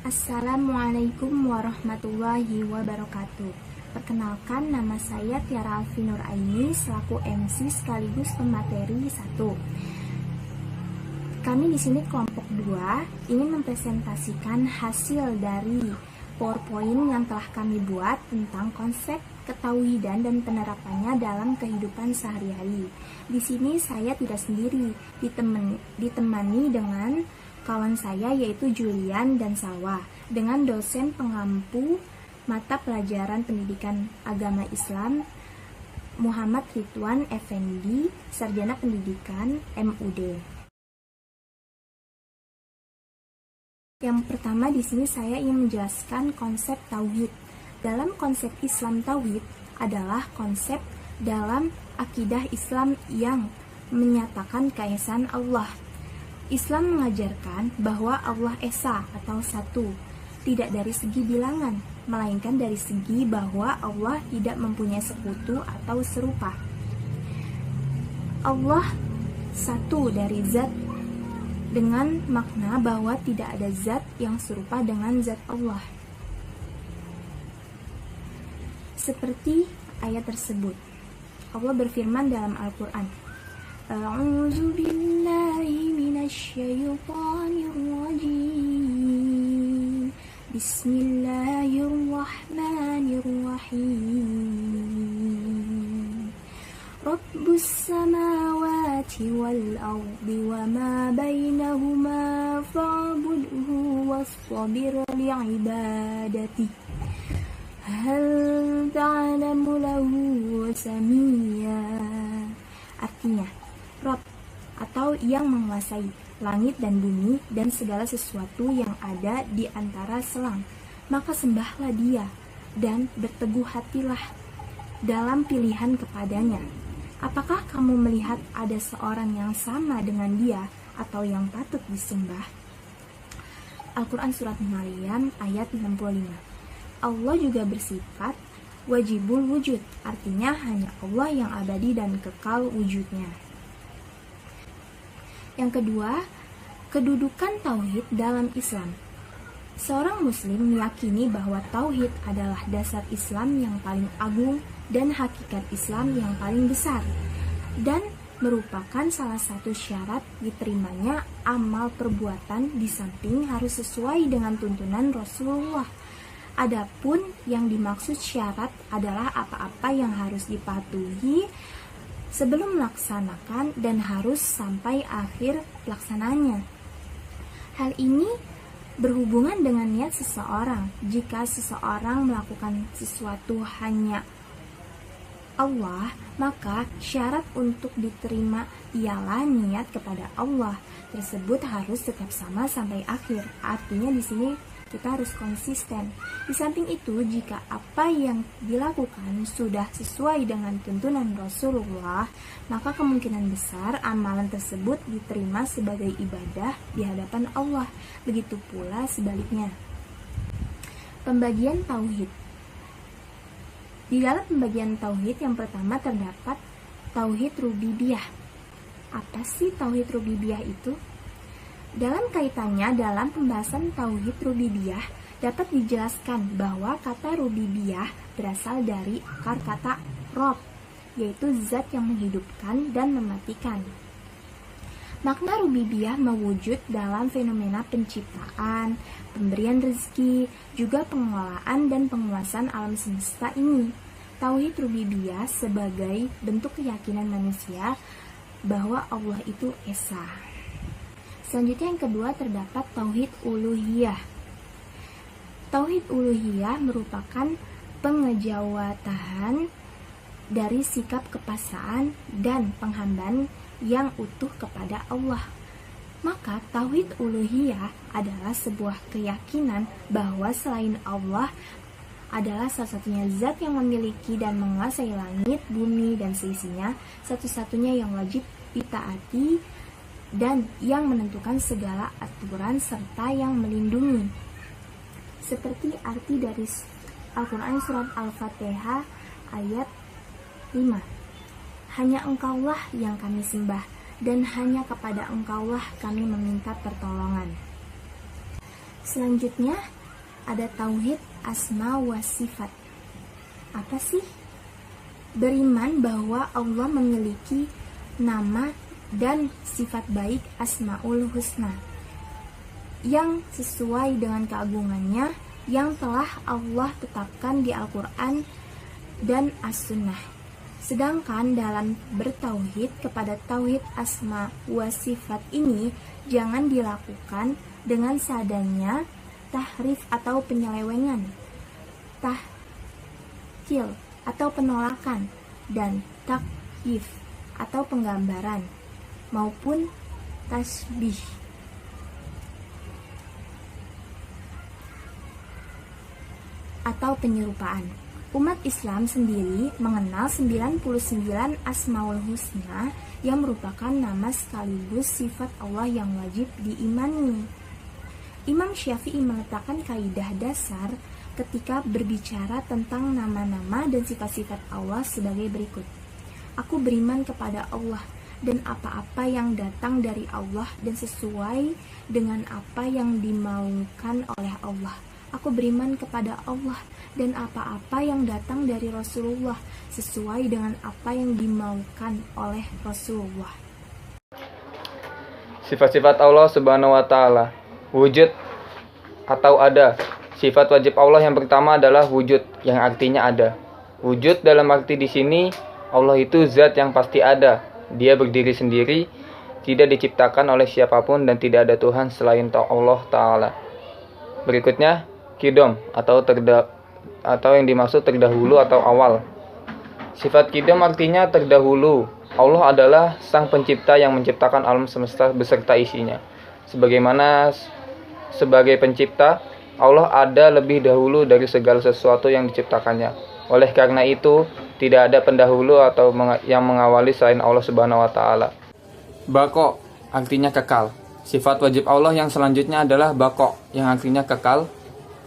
Assalamualaikum warahmatullahi wabarakatuh. Perkenalkan, nama saya Tiara Alfi Nur Aini selaku MC sekaligus pemateri 1. Kami di sini kelompok 2 ingin mempresentasikan hasil dari PowerPoint yang telah kami buat tentang konsep ketauhidan dan penerapannya dalam kehidupan sehari-hari. Di sini saya tidak sendiri, ditemani dengan kawan saya yaitu Julian dan Salwa, dengan dosen pengampu mata pelajaran pendidikan agama Islam Muhammad Ridwan Effendi, Sarjana Pendidikan MUD. Yang pertama di sini saya ingin menjelaskan konsep tauhid. Dalam konsep Islam, tauhid adalah konsep dalam akidah Islam yang menyatakan keesaan Allah. Islam mengajarkan bahwa Allah Esa atau satu, tidak dari segi bilangan, melainkan dari segi bahwa Allah tidak mempunyai sekutu atau serupa. Allah satu dari zat dengan makna bahwa tidak ada zat yang serupa dengan zat Allah. Seperti ayat tersebut, Allah berfirman dalam Al-Quran, A'udzu billahi minasyaitonir rajim. Bismillahirrahmanirrahim. Rabbus samawati wal ardi wa ma bainahuma fa'budhu wastabir li'ibadati. Hal ta'lamu lahu samia. Artinya, Rob atau yang menguasai langit dan bumi dan segala sesuatu yang ada di antara selang, maka sembahlah Dia dan berteguh hatilah dalam pilihan kepadanya. Apakah kamu melihat ada seorang yang sama dengan Dia atau yang patut disembah? Al-Quran Surat Maryam ayat 65. Allah juga bersifat wajibul wujud, artinya hanya Allah yang abadi dan kekal wujudnya. Yang kedua, kedudukan tauhid dalam Islam. Seorang muslim meyakini bahwa tauhid adalah dasar Islam yang paling agung dan hakikat Islam yang paling besar, dan merupakan salah satu syarat diterimanya amal perbuatan, di samping harus sesuai dengan tuntunan Rasulullah. Adapun yang dimaksud syarat adalah apa-apa yang harus dipatuhi sebelum melaksanakan dan harus sampai akhir pelaksananya. Hal ini berhubungan dengan niat seseorang. Jika seseorang melakukan sesuatu hanya Allah, maka syarat untuk diterima ialah niat kepada Allah tersebut harus tetap sama sampai akhir. Artinya di sini kita harus konsisten. Di samping itu, jika apa yang dilakukan sudah sesuai dengan tuntunan Rasulullah, maka kemungkinan besar amalan tersebut diterima sebagai ibadah di hadapan Allah. Begitu pula sebaliknya. Pembagian tauhid. Di dalam pembagian tauhid yang pertama terdapat tauhid rububiyah. Apa sih tauhid rububiyah itu? Dalam kaitannya dalam pembahasan tauhid rububiyah dapat dijelaskan bahwa kata rububiyah berasal dari akar kata rob, yaitu zat yang menghidupkan dan mematikan. Makna rububiyah mewujud dalam fenomena penciptaan, pemberian rezeki, juga pengelolaan dan penguasaan alam semesta ini. Tauhid rububiyah sebagai bentuk keyakinan manusia bahwa Allah itu Esa. Selanjutnya yang kedua terdapat tauhid uluhiyah. Tauhid uluhiyah merupakan pengejawatan dari sikap kepasraan dan penghambaan yang utuh kepada Allah. Maka tauhid uluhiyah adalah sebuah keyakinan bahwa selain Allah adalah salah-satunya zat yang memiliki dan menguasai langit, bumi, dan seisinya, satu-satunya yang wajib ditaati dan yang menentukan segala aturan serta yang melindungi. Seperti arti dari Al-Quran Surat Al-Fatihah ayat 5. Hanya Engkaulah yang kami sembah, dan hanya kepada Engkaulah kami meminta pertolongan. Selanjutnya ada tauhid asma wa sifat. Apa sih? Beriman bahwa Allah memiliki nama dan sifat baik Asmaul Husna yang sesuai dengan keagungannya yang telah Allah tetapkan di Al-Quran dan As-Sunnah. Sedangkan dalam bertauhid kepada tauhid asma wa sifat ini jangan dilakukan dengan seadanya tahrif atau penyelewengan, tahkil atau penolakan, dan takyif atau penggambaran maupun tasbih. Atau penyerupaan. Umat Islam sendiri mengenal 99 Asmaul Husna yang merupakan nama sekaligus sifat Allah yang wajib diimani. Imam Syafi'i meletakkan kaidah dasar ketika berbicara tentang nama-nama dan sifat-sifat Allah sebagai berikut. Aku beriman kepada Allah dan apa-apa yang datang dari Allah dan sesuai dengan apa yang dimaukan oleh Allah. Aku beriman kepada Allah dan apa-apa yang datang dari Rasulullah sesuai dengan apa yang dimaukan oleh Rasulullah. Sifat-sifat Allah Subhanahu wa Ta'ala. Wujud atau ada. Sifat wajib Allah yang pertama adalah wujud, yang artinya ada. Wujud dalam arti di sini Allah itu zat yang pasti ada. Dia berdiri sendiri, tidak diciptakan oleh siapapun dan tidak ada Tuhan selain Allah Ta'ala. Berikutnya Qidam atau yang dimaksud terdahulu atau awal. Sifat Qidam artinya terdahulu. Allah adalah sang pencipta yang menciptakan alam semesta beserta isinya. Sebagaimana sebagai pencipta, Allah ada lebih dahulu dari segala sesuatu yang diciptakannya. Oleh karena itu, tidak ada pendahulu atau yang mengawali selain Allah Subhanahu wa Ta'ala. Baqo artinya kekal. Sifat wajib Allah yang selanjutnya adalah baqo, yang artinya kekal.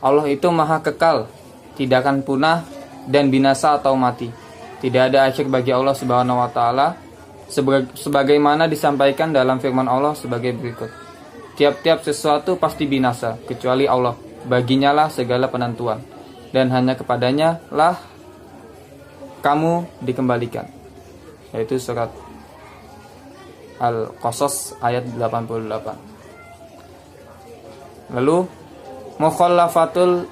Allah itu maha kekal, tidak akan punah dan binasa atau mati. Tidak ada akhir bagi Allah Subhanahu wa Ta'ala, sebagaimana disampaikan dalam firman Allah sebagai berikut. Tiap-tiap sesuatu pasti binasa, kecuali Allah. Baginya lah segala penentuan, dan hanya kepadanya lah kamu dikembalikan. Yaitu surat Al-Qasas ayat 88. Lalu mukhallafatul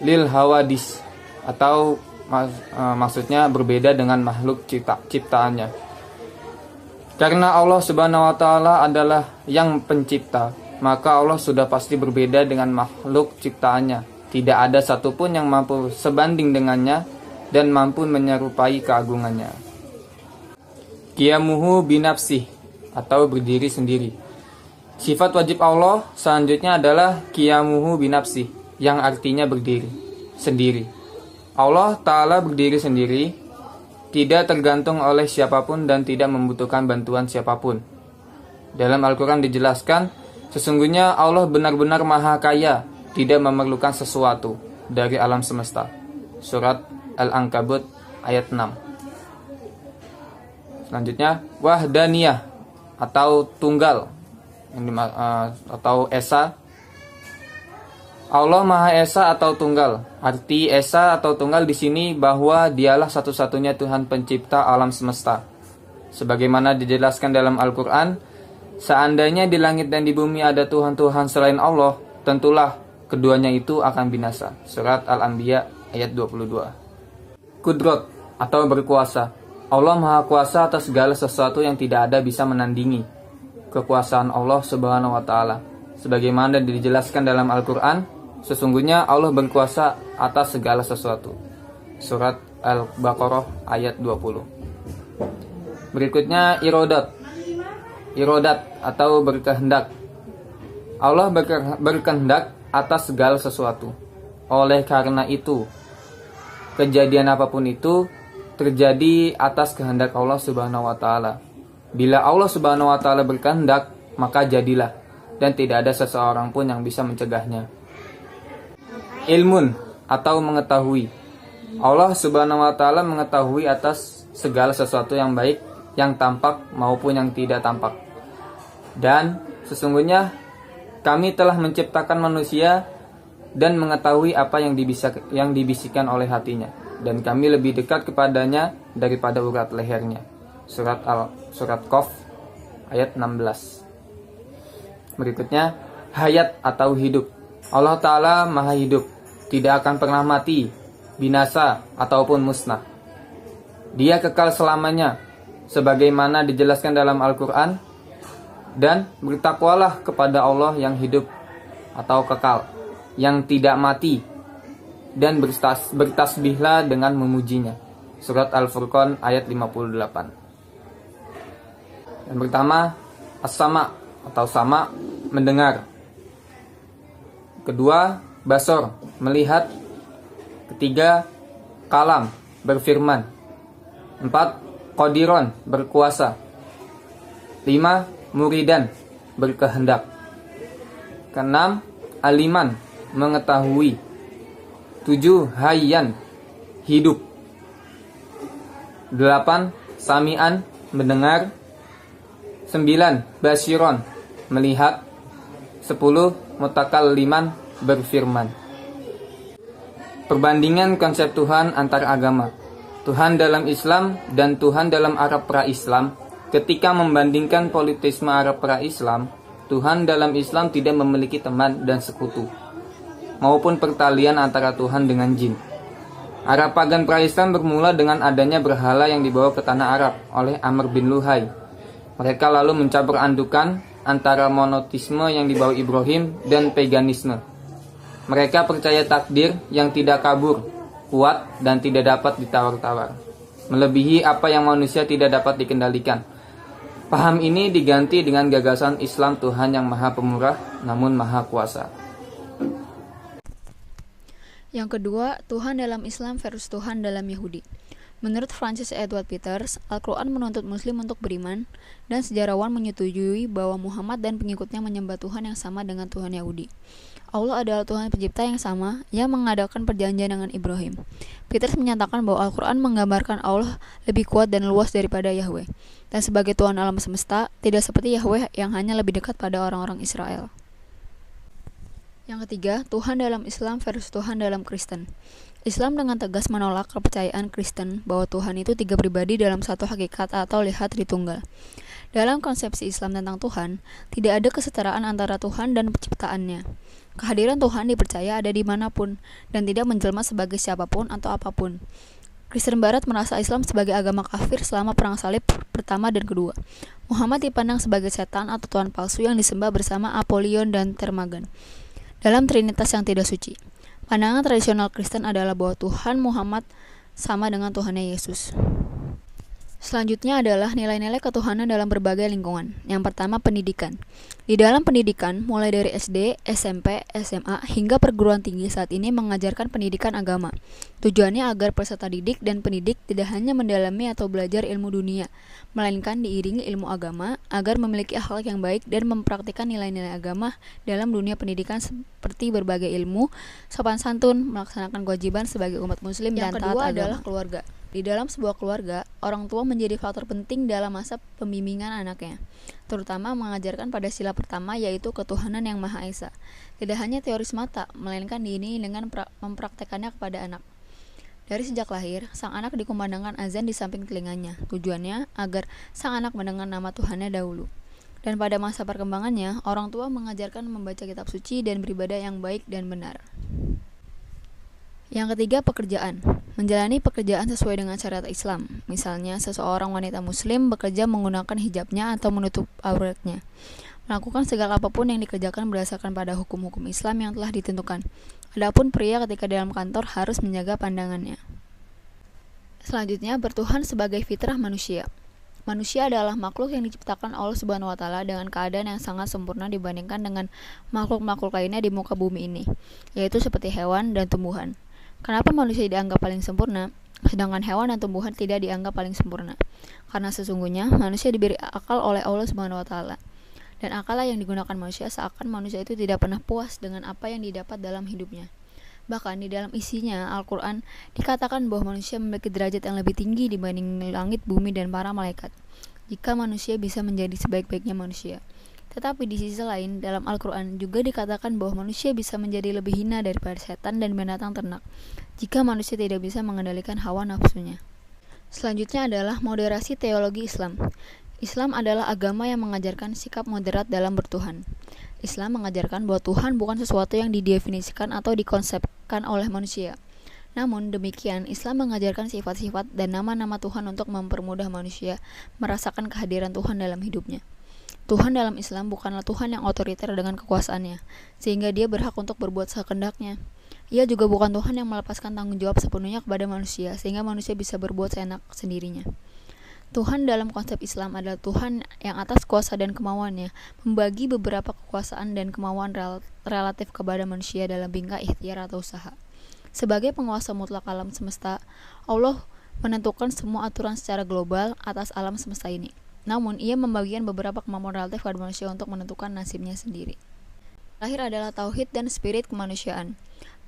lil hawadis atau maksudnya berbeda dengan makhluk ciptaannya. Karena Allah Subhanahu wa Ta'ala adalah yang pencipta, maka Allah sudah pasti berbeda dengan makhluk ciptaannya. Tidak ada satupun yang mampu sebanding dengannya dan mampu menyerupai keagungannya. Qiyamuhu binafsih atau berdiri sendiri. Sifat wajib Allah selanjutnya adalah qiyamuhu binafsih, yang artinya berdiri sendiri. Allah Ta'ala berdiri sendiri, tidak tergantung oleh siapapun dan tidak membutuhkan bantuan siapapun. Dalam Al-Quran dijelaskan, sesungguhnya Allah benar-benar maha kaya, tidak memerlukan sesuatu dari alam semesta. Surat Al-Ankabut ayat 6. Selanjutnya, wahdaniyah atau tunggal atau esa. Allah Maha Esa atau Tunggal. Arti Esa atau Tunggal di sini bahwa Dialah satu-satunya Tuhan pencipta alam semesta. Sebagaimana dijelaskan dalam Al-Quran, seandainya di langit dan di bumi ada Tuhan-Tuhan selain Allah, tentulah keduanya itu akan binasa. Surat Al-Anbiya ayat 22. Kudrat atau berkuasa. Allah Maha Kuasa atas segala sesuatu yang tidak ada bisa menandingi kekuasaan Allah Subhanahu wa Ta'ala. Sebagaimana dijelaskan dalam Al-Quran, sesungguhnya Allah berkuasa atas segala sesuatu. Surat Al-Baqarah ayat 20. Berikutnya irodat. Irodat atau berkehendak. Allah berkehendak atas segala sesuatu. Oleh karena itu, kejadian apapun itu terjadi atas kehendak Allah Subhanahu wa Ta'ala. Bila Allah Subhanahu wa Ta'ala berkehendak, maka jadilah, dan tidak ada seseorang pun yang bisa mencegahnya. Ilmun atau mengetahui. Allah Subhanahu wa Ta'ala mengetahui atas segala sesuatu yang baik, yang tampak maupun yang tidak tampak. Dan sesungguhnya kami telah menciptakan manusia dan mengetahui apa yang dibisikkan oleh hatinya, dan kami lebih dekat kepadanya daripada urat lehernya. Surat Qaf ayat 16. Berikutnya, hayat atau hidup. Allah Ta'ala maha hidup, tidak akan pernah mati, binasa, ataupun musnah. Dia kekal selamanya, sebagaimana dijelaskan dalam Al-Quran, dan bertakwalah kepada Allah yang hidup atau kekal, yang tidak mati, dan bertasbihlah dengan memujinya. Surat Al-Furqan ayat 58. Yang pertama, as-sama atau sama, mendengar. Kedua, basor, melihat. Ketiga, kalam, berfirman. 4. Qadiron, berkuasa. 5. Muridan, berkehendak. 6. Aliman, mengetahui. 7. Hayyan, hidup. 8. Sami'an, mendengar. 9. Basiron, melihat. 10. Mutakalliman, berfirman. Perbandingan konsep Tuhan antar agama. Tuhan dalam Islam dan Tuhan dalam Arab pra-Islam. Ketika membandingkan politisme Arab pra-Islam, Tuhan dalam Islam tidak memiliki teman dan sekutu, maupun pertalian antara Tuhan dengan jin. Arab pagan pra-Islam bermula dengan adanya berhala yang dibawa ke tanah Arab oleh Amr bin Luhai. Mereka lalu mencampur adukan antara monoteisme yang dibawa Ibrahim dan paganisme. Mereka percaya takdir yang tidak kabur, kuat, dan tidak dapat ditawar-tawar, melebihi apa yang manusia tidak dapat dikendalikan. Paham ini diganti dengan gagasan Islam Tuhan yang maha pemurah namun maha kuasa. Yang kedua, Tuhan dalam Islam versus Tuhan dalam Yahudi. Menurut Francis Edward Peters, Al-Quran menuntut Muslim untuk beriman, dan sejarawan menyetujui bahwa Muhammad dan pengikutnya menyembah Tuhan yang sama dengan Tuhan Yahudi. Allah adalah Tuhan pencipta yang sama, yang mengadakan perjanjian dengan Ibrahim. Peters menyatakan bahwa Al-Quran menggambarkan Allah lebih kuat dan luas daripada Yahweh, dan sebagai Tuhan alam semesta, tidak seperti Yahweh yang hanya lebih dekat pada orang-orang Israel. Yang ketiga, Tuhan dalam Islam versus Tuhan dalam Kristen. Islam dengan tegas menolak kepercayaan Kristen bahwa Tuhan itu tiga pribadi dalam satu hakikat atau lihat Tritunggal. Dalam konsepsi Islam tentang Tuhan, tidak ada kesetaraan antara Tuhan dan penciptaannya. Kehadiran Tuhan dipercaya ada dimanapun, dan tidak menjelma sebagai siapapun atau apapun. Kristen Barat merasa Islam sebagai agama kafir selama Perang Salib pertama dan kedua. Muhammad dipandang sebagai setan atau tuhan palsu yang disembah bersama Apollyon dan Termagan dalam trinitas yang tidak suci. Pandangan tradisional Kristen adalah bahwa Tuhan Muhammad sama dengan Tuhannya Yesus. Selanjutnya adalah nilai-nilai ketuhanan dalam berbagai lingkungan. Yang pertama, pendidikan. Di dalam pendidikan, mulai dari SD, SMP, SMA, hingga perguruan tinggi saat ini mengajarkan pendidikan agama. Tujuannya agar peserta didik dan pendidik tidak hanya mendalami atau belajar ilmu dunia, melainkan diiringi ilmu agama agar memiliki akhlak yang baik dan mempraktikkan nilai-nilai agama dalam dunia pendidikan seperti berbagai ilmu, sopan santun, melaksanakan kewajiban sebagai umat muslim, dan taat agama. Yang kedua adalah keluarga. Di dalam sebuah keluarga, orang tua menjadi faktor penting dalam masa pembimbingan anaknya, terutama mengajarkan pada sila pertama, yaitu ketuhanan yang Maha Esa. Tidak hanya teori semata, melainkan diiringi dengan mempraktekannya kepada anak. Dari sejak lahir, sang anak dikumandangkan azan di samping telinganya. Tujuannya agar sang anak mendengar nama Tuhannya dahulu. Dan pada masa perkembangannya, orang tua mengajarkan membaca kitab suci dan beribadah yang baik dan benar. Yang ketiga, pekerjaan. Menjalani pekerjaan sesuai dengan syariat Islam. Misalnya, seseorang wanita muslim bekerja menggunakan hijabnya atau menutup auratnya. Melakukan segala apapun yang dikerjakan berdasarkan pada hukum-hukum Islam yang telah ditentukan. Adapun pria ketika dalam kantor harus menjaga pandangannya. Selanjutnya, bertuhan sebagai fitrah manusia. Manusia adalah makhluk yang diciptakan Allah Subhanahu wa Ta'ala dengan keadaan yang sangat sempurna dibandingkan dengan makhluk-makhluk lainnya di muka bumi ini, yaitu seperti hewan dan tumbuhan. Kenapa manusia dianggap paling sempurna, sedangkan hewan dan tumbuhan tidak dianggap paling sempurna? Karena sesungguhnya manusia diberi akal oleh Allah Subhanahu wa Ta'ala. Dan akal yang digunakan manusia seakan manusia itu tidak pernah puas dengan apa yang didapat dalam hidupnya. Bahkan di dalam isinya Al-Quran dikatakan bahwa manusia memiliki derajat yang lebih tinggi dibanding langit, bumi, dan para malaikat. Jika manusia bisa menjadi sebaik-baiknya manusia. Tetapi di sisi lain, dalam Al-Quran juga dikatakan bahwa manusia bisa menjadi lebih hina daripada setan dan binatang ternak jika manusia tidak bisa mengendalikan hawa nafsunya. Selanjutnya adalah moderasi teologi Islam. Islam adalah agama yang mengajarkan sikap moderat dalam bertuhan. Islam mengajarkan bahwa Tuhan bukan sesuatu yang didefinisikan atau dikonsepkan oleh manusia. Namun demikian, Islam mengajarkan sifat-sifat dan nama-nama Tuhan untuk mempermudah manusia merasakan kehadiran Tuhan dalam hidupnya. Tuhan dalam Islam bukanlah Tuhan yang otoriter dengan kekuasaannya, sehingga dia berhak untuk berbuat sekehendaknya. Ia juga bukan Tuhan yang melepaskan tanggung jawab sepenuhnya kepada manusia, sehingga manusia bisa berbuat seenak sendirinya. Tuhan dalam konsep Islam adalah Tuhan yang atas kuasa dan kemauannya membagi beberapa kekuasaan dan kemauan relatif kepada manusia dalam bingkai ikhtiar atau usaha. Sebagai penguasa mutlak alam semesta, Allah menentukan semua aturan secara global atas alam semesta ini. Namun, ia membagikan beberapa kemampuan relatif pada manusia untuk menentukan nasibnya sendiri. Terakhir adalah tauhid dan spirit kemanusiaan.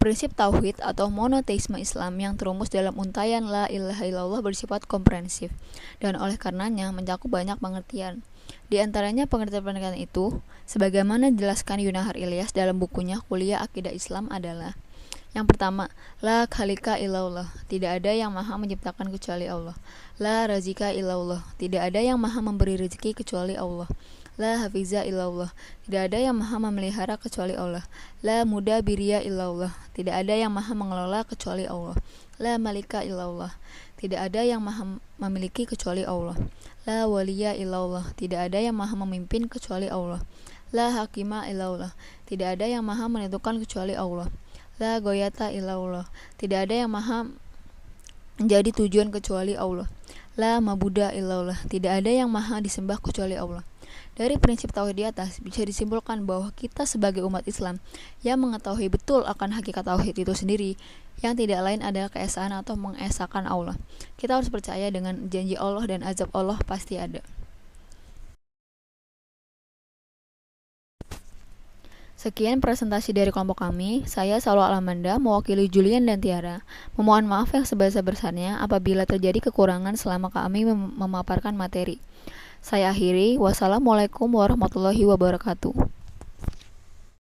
Prinsip tauhid atau monoteisme Islam yang terumus dalam untayan la ilaha illallah bersifat komprehensif dan oleh karenanya mencakup banyak pengertian. Di antaranya pengertian-pengertian itu, sebagaimana dijelaskan Yunahar Ilyas dalam bukunya Kuliah Akidah Islam adalah: yang pertama, la khalika illallah, tidak ada yang maha menciptakan kecuali Allah. La razika illallah, tidak ada yang maha memberi rezeki kecuali Allah. La hafiza illallah, tidak ada yang maha memelihara kecuali Allah. La mudabiria illallah, tidak ada yang maha mengelola kecuali Allah. La malika illallah, tidak ada yang maha memiliki kecuali Allah. La waliya illallah, tidak ada yang maha memimpin kecuali Allah. La hakima illallah, tidak ada yang maha menentukan kecuali Allah. La goyata illallah, tidak ada yang maha menjadi tujuan kecuali Allah. La mabuda illallah, tidak ada yang maha disembah kecuali Allah. Dari prinsip tauhid di atas bisa disimpulkan bahwa kita sebagai umat Islam yang mengetahui betul akan hakikat tauhid itu sendiri, yang tidak lain adalah keesaan atau mengesahkan Allah. Kita harus percaya dengan janji Allah dan azab Allah pasti ada. Sekian presentasi dari kelompok kami. Saya Salwa Alamanda, mewakili Julian dan Tiara. Memohon maaf yang sebesar-besarnya apabila terjadi kekurangan selama kami memaparkan materi. Saya akhiri. Wassalamualaikum warahmatullahi wabarakatuh.